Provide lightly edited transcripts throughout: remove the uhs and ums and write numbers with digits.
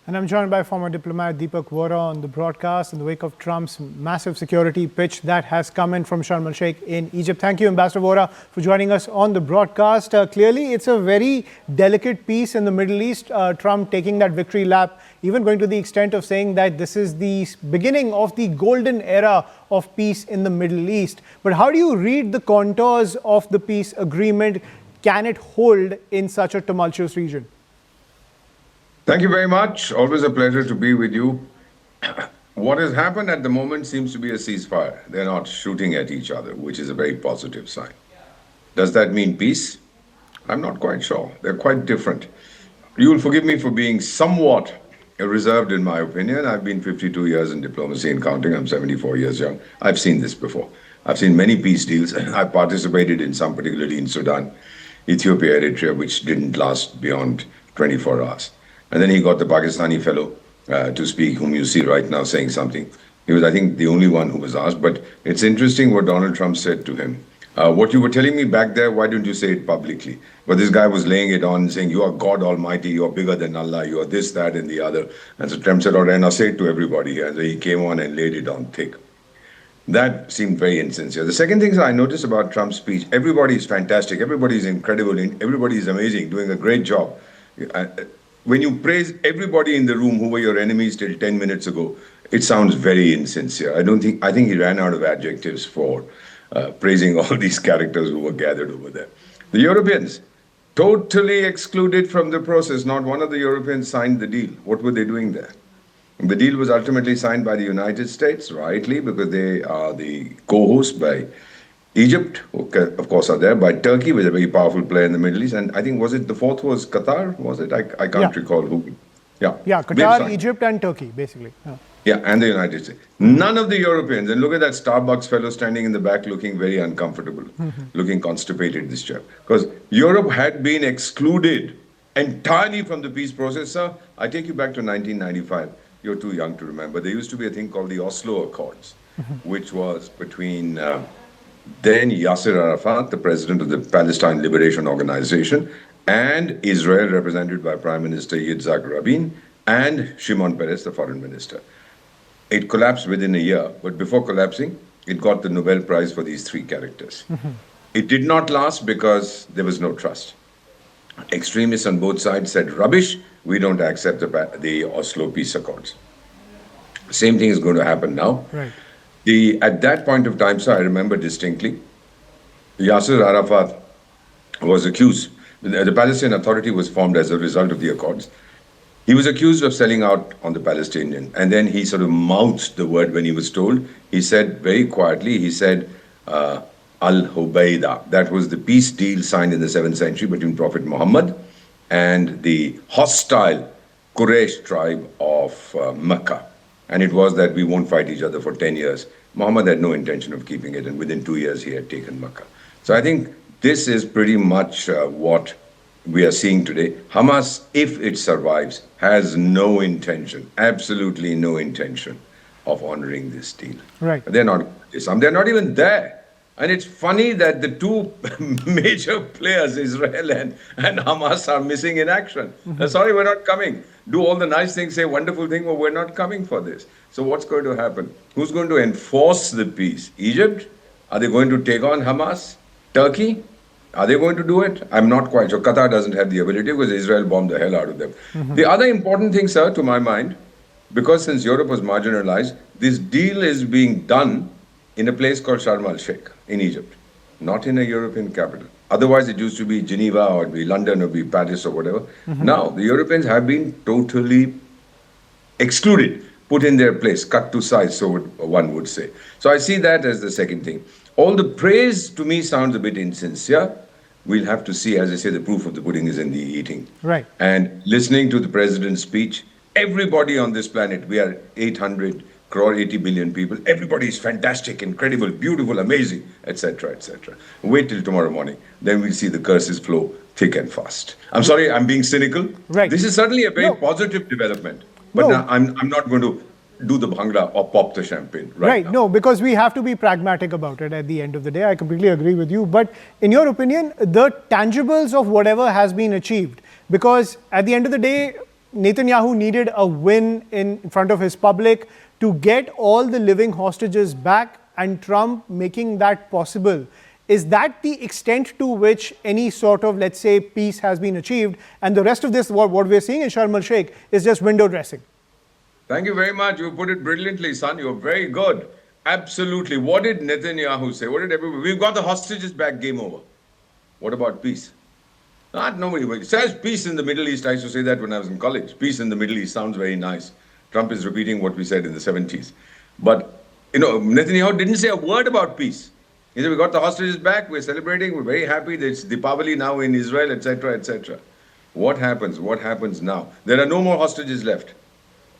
And I'm joined by former diplomat Deepak Vora on the broadcast in the wake of Trump's massive security pitch that has come in from Sharm el-Sheikh in Egypt. Thank you, Ambassador Vora, for joining us on the broadcast. Clearly, it's a very delicate piece in the Middle East. Trump taking that victory lap, even going to the extent of saying that this is the beginning of the golden era of peace in the Middle East. But how do you read the contours of the peace agreement? Can it hold in such a tumultuous region? Thank you very much. Always a pleasure to be with you. What has happened at the moment seems to be a ceasefire. They're not shooting at each other, which is a very positive sign. Does that mean peace? I'm not quite sure. They're quite different. You will forgive me for being somewhat reserved in my opinion. I've been 52 years in diplomacy and counting. I'm 74 years young. I've seen this before. I've seen many peace deals. I've participated in some, particularly in Sudan, Ethiopia, Eritrea, which didn't last beyond 24 hours. And then he got the Pakistani fellow to speak, whom you see right now saying something. He was, I think, the only one who was asked. But it's interesting what Donald Trump said to him. What you were telling me back there, why don't you say it publicly? But this guy was laying it on, saying, you are God Almighty, you are bigger than Allah, you are this, that, and the other. And so Trump said, all right, now say it to everybody. And so he came on and laid it on thick. That seemed very insincere. The second thing I noticed about Trump's speech, everybody is fantastic, everybody is incredible, everybody is amazing, doing a great job. When you praise everybody in the room who were your enemies till 10 minutes ago, it sounds very insincere. I think he ran out of adjectives for praising all these characters who were gathered over there. The Europeans, totally excluded from the process. Not one of the Europeans signed the deal. What were they doing there? The deal was ultimately signed by the United States, rightly, because they are the co-host, by Egypt, who of course are there, by Turkey, which is a very powerful player in the Middle East, and I think, was it the fourth was Qatar, was it? I can't recall who. Yeah, Qatar, Egypt and Turkey, basically. Yeah, and the United States. None of the Europeans, and look at that Starbucks fellow standing in the back looking very uncomfortable, looking constipated, this chap. Because Europe had been excluded entirely from the peace process, sir. I take you back to 1995. You're too young to remember. There used to be a thing called the Oslo Accords, which was between then Yasser Arafat, the president of the Palestine Liberation Organization, and Israel, represented by Prime Minister Yitzhak Rabin, and Shimon Peres, the foreign minister. It collapsed within a year, but before collapsing, it got the Nobel Prize for these three characters. It did not last because there was no trust. Extremists on both sides said, rubbish, we don't accept the Oslo Peace Accords. Same thing is going to happen now. Right. At that point of time, sir, I remember distinctly, Yasser Arafat was accused. The Palestinian Authority was formed as a result of the Accords. He was accused of selling out on the Palestinian. And then he sort of mouthed the word when he was told. He said very quietly, he said, Al-Hubayda. That was the peace deal signed in the 7th century between Prophet Muhammad and the hostile Quraysh tribe of Mecca. And it was that we won't fight each other for 10 years. Muhammad had no intention of keeping it, and within 2 years he had taken Mecca. So I think this is pretty much what we are seeing today. Hamas, if it survives, has no intention, absolutely no intention of honoring this deal. Right. They're not even there. And it's funny that the two major players, Israel and Hamas, are missing in action. Sorry, we're not coming. Do all the nice things, say wonderful things, but we're not coming for this. So what's going to happen? Who's going to enforce the peace? Egypt? Are they going to take on Hamas? Turkey? Are they going to do it? I'm not quite sure. Qatar doesn't have the ability because Israel bombed the hell out of them. The other important thing, sir, to my mind, because since Europe was marginalized, this deal is being done in a place called Sharm el-Sheikh in Egypt, not in a European capital. Otherwise, it used to be Geneva or it'd be London or it'd be Paris or whatever. Now, the Europeans have been totally excluded, put in their place, cut to size, so one would say. So I see that as the second thing. All the praise to me sounds a bit insincere. We'll have to see, as I say, the proof of the pudding is in the eating. Right. And listening to the president's speech, everybody on this planet, we are 800 crore, 80 billion people, everybody is fantastic, incredible, beautiful, amazing, etc., etc. Wait till tomorrow morning. Then we'll see the curses flow thick and fast. I'm sorry, I'm being cynical. Right. This is certainly a very positive development. But now I'm not going to do the bhangra or pop the champagne right now. No, because we have to be pragmatic about it at the end of the day. I completely agree with you. But in your opinion, the tangibles of whatever has been achieved, because at the end of the day, Netanyahu needed a win in front of his public to get all the living hostages back, and Trump making that possible. Is that the extent to which any sort of, let's say, peace has been achieved? And the rest of this, what we're seeing in Sharm el-Sheikh, is just window dressing? Thank you very much. You put it brilliantly, son. You're very good. Absolutely. What did Netanyahu say? What did everybody? We've got the hostages back, game over. What about peace? Not nobody. It says peace in the Middle East. I used to say that when I was in college. Peace in the Middle East sounds very nice. Trump is repeating what we said in the 70s. But, Netanyahu didn't say a word about peace. He said, we got the hostages back. We're celebrating. We're very happy. There's Deepavali now in Israel, etc., etc. What happens? What happens now? There are no more hostages left.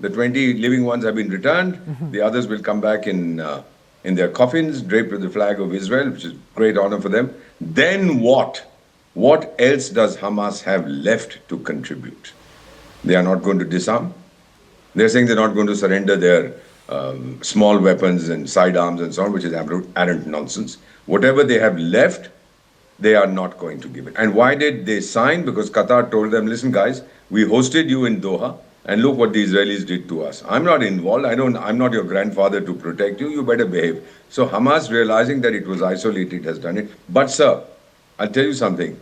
The 20 living ones have been returned. Mm-hmm. The others will come back in their coffins, draped with the flag of Israel, which is great honor for them. Then what? What else does Hamas have left to contribute? They are not going to disarm. They're saying they're not going to surrender their small weapons and sidearms and so on, which is arrant nonsense. Whatever they have left, they are not going to give it. And why did they sign? Because Qatar told them, listen, guys, we hosted you in Doha, and look what the Israelis did to us. I'm not involved. I'm not your grandfather to protect you. You better behave. So Hamas, realizing that it was isolated, has done it. But, sir, I'll tell you something.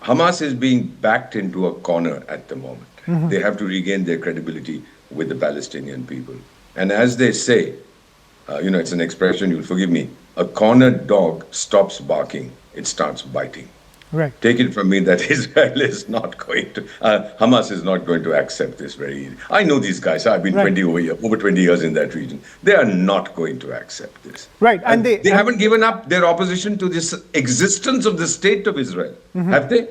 Hamas is being backed into a corner at the moment. Mm-hmm. They have to regain their credibility with the Palestinian people. And as they say, it's an expression, you'll forgive me, a cornered dog stops barking, it starts biting. Right. Take it from me that Israel is not going to, Hamas is not going to accept this very easily. I know these guys. I've been over 20 years in that region. They are not going to accept this. Right. And they haven't given up their opposition to this existence of the state of Israel, mm-hmm. have they?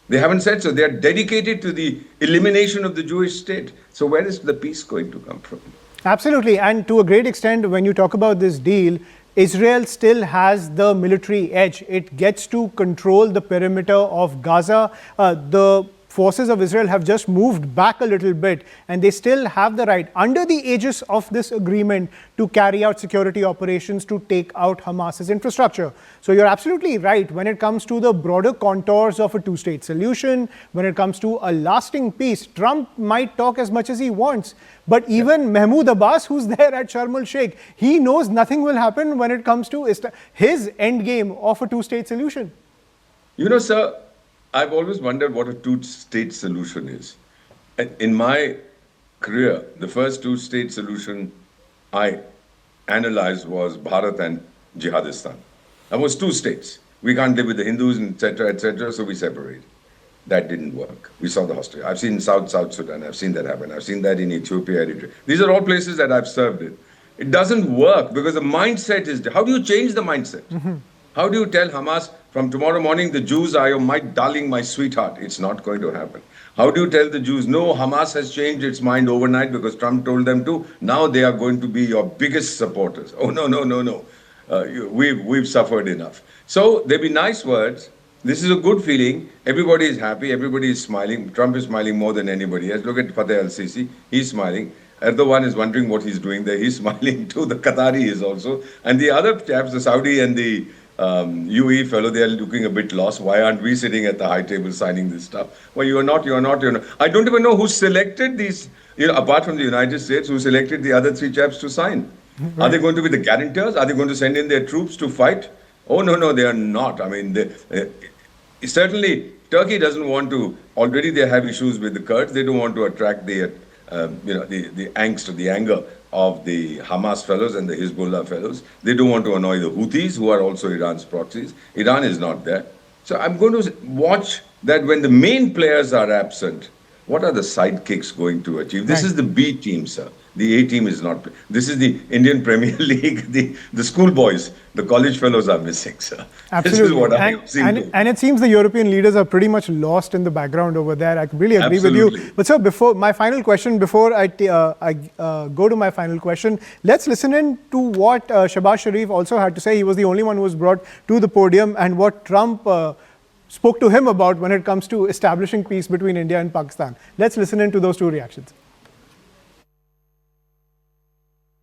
They haven't said so. They are dedicated to the elimination of the Jewish state. So where is the peace going to come from? Absolutely. And to a great extent, when you talk about this deal, Israel still has the military edge. It gets to control the perimeter of Gaza. The forces of Israel have just moved back a little bit, and they still have the right, under the aegis of this agreement, to carry out security operations to take out Hamas's infrastructure. So you're absolutely right when it comes to the broader contours of a two-state solution, when it comes to a lasting peace. Trump might talk as much as he wants, but even Mahmoud Abbas, who's there at Sharm el-Sheikh, he knows nothing will happen when it comes to his end game of a two-state solution. Sir, I've always wondered what a two-state solution is. In my career, the first two-state solution I analyzed was Bharat and Jihadistan. That was two states. We can't live with the Hindus, etc., so we separated. That didn't work. We saw the hostility. I've seen South Sudan. I've seen that happen. I've seen that in Ethiopia, Eritrea. These are all places that I've served in. It doesn't work because the mindset is... How do you change the mindset? Mm-hmm. How do you tell Hamas, from tomorrow morning, the Jews are my darling, my sweetheart? It's not going to happen. How do you tell the Jews, no, Hamas has changed its mind overnight because Trump told them to. Now they are going to be your biggest supporters. Oh, no. We've suffered enough. So there'll be nice words. This is a good feeling. Everybody is happy. Everybody is smiling. Trump is smiling more than anybody else. Look at Fateh al-Sisi. He's smiling. Erdogan is wondering what he's doing there. He's smiling too. The Qatari is also. And the other chaps, the Saudi and the UAE fellow, they are looking a bit lost. Why aren't we sitting at the high table signing this stuff? Well, you're not. I don't even know who selected these, apart from the United States, who selected the other three chaps to sign. Right. Are they going to be the guarantors? Are they going to send in their troops to fight? Oh, no, they are not. I mean, certainly Turkey doesn't want to, already they have issues with the Kurds. They don't want to attract the angst or the anger of the Hamas fellows and the Hezbollah fellows. They don't want to annoy the Houthis, who are also Iran's proxies. Iran is not there. So I'm going to watch that when the main players are absent, what are the sidekicks going to achieve? This is the B team, sir. The A team is not. This is the Indian Premier League. The schoolboys, the college fellows are missing, sir. Absolutely. This is what I've seen. And it seems the European leaders are pretty much lost in the background over there. I really agree with you. But sir, before I go to my final question, let's listen in to what Shehbaz Sharif also had to say. He was the only one who was brought to the podium, and what Trump spoke to him about when it comes to establishing peace between India and Pakistan. Let's listen in to those two reactions.